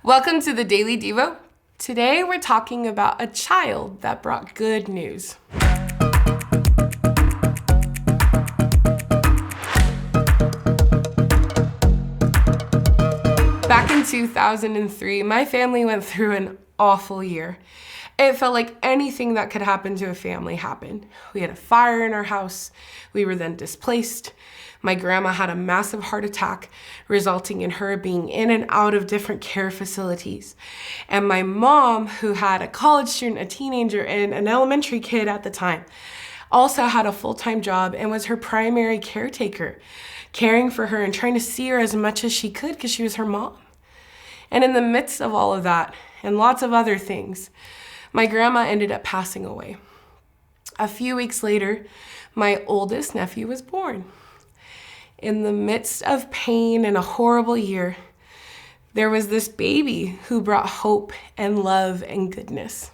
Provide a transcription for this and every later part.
Welcome to the Daily Devo. Today we're talking about a child that brought good news. Back in 2003, my family went through an awful year. It felt like anything that could happen to a family happened. We had a fire in our house. We were then displaced. My grandma had a massive heart attack, resulting in her being in and out of different care facilities. And my mom, who had a college student, a teenager, and an elementary kid at the time, also had a full-time job and was her primary caretaker, caring for her and trying to see her as much as she could because she was her mom. And in the midst of all of that, and lots of other things, my grandma ended up passing away. A few weeks later, my oldest nephew was born. In the midst of pain and a horrible year, there was this baby who brought hope and love and goodness.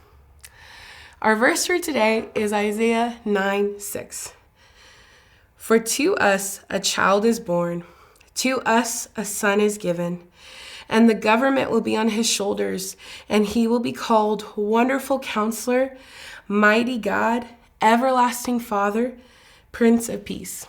Our verse for today is Isaiah 9:6. For to us a child is born, to us a son is given, and the government will be on his shoulders, and he will be called Wonderful Counselor, Mighty God, Everlasting Father, Prince of Peace.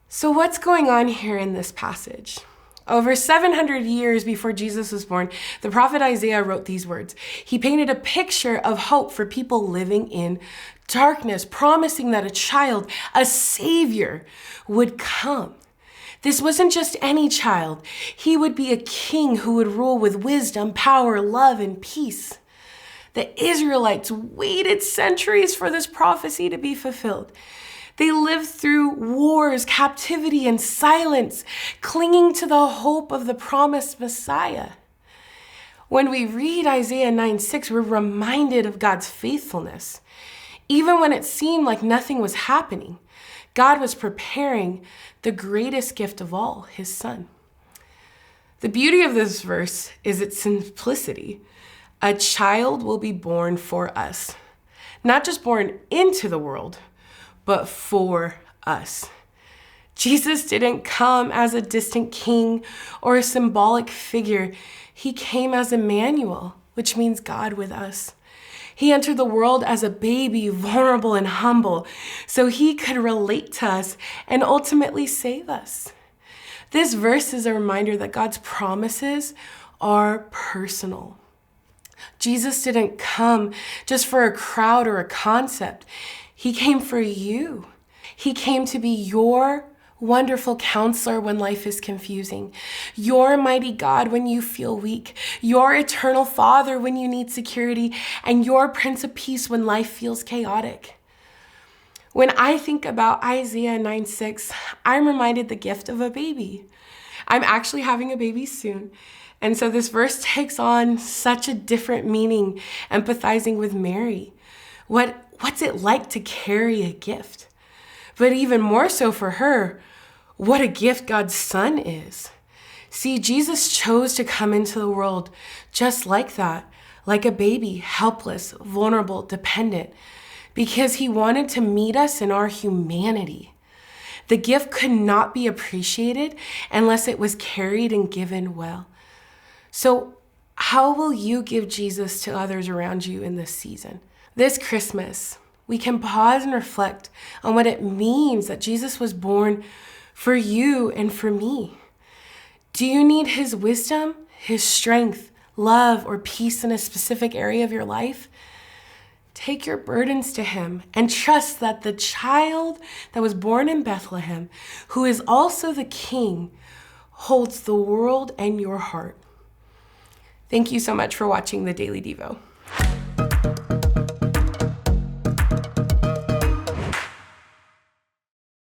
So what's going on here in this passage? Over 700 years before Jesus was born, the prophet Isaiah wrote these words. He painted a picture of hope for people living in darkness, promising that a child, a savior, would come. This wasn't just any child. He would be a king who would rule with wisdom, power, love, and peace. The Israelites waited centuries for this prophecy to be fulfilled. They lived through wars, captivity, and silence, clinging to the hope of the promised Messiah. When we read Isaiah 9:6, we're reminded of God's faithfulness. Even when it seemed like nothing was happening, God was preparing the greatest gift of all, his son. The beauty of this verse is its simplicity. A child will be born for us, not just born into the world, but for us. Jesus didn't come as a distant king or a symbolic figure. He came as Emmanuel, which means God with us. He entered the world as a baby, vulnerable and humble, so he could relate to us and ultimately save us. This verse is a reminder that God's promises are personal. Jesus didn't come just for a crowd or a concept. He came for you. He came to be your wonderful counselor when life is confusing, your mighty God when you feel weak, your eternal Father when you need security, and your Prince of Peace when life feels chaotic. When I think about Isaiah 9:6, I'm reminded the gift of a baby. I'm actually having a baby soon. And so this verse takes on such a different meaning, empathizing with Mary. What's it like to carry a gift? But even more so for her, what a gift God's son is. See, Jesus chose to come into the world just like that, like a baby, helpless, vulnerable, dependent, because he wanted to meet us in our humanity. The gift could not be appreciated unless it was carried and given well. So how will you give Jesus to others around you in this season? This Christmas, we can pause and reflect on what it means that Jesus was born for you and for me. Do you need his wisdom, his strength, love, or peace in a specific area of your life? Take your burdens to him and trust that the child that was born in Bethlehem, who is also the King, holds the world and your heart. Thank you so much for watching the Daily Devo.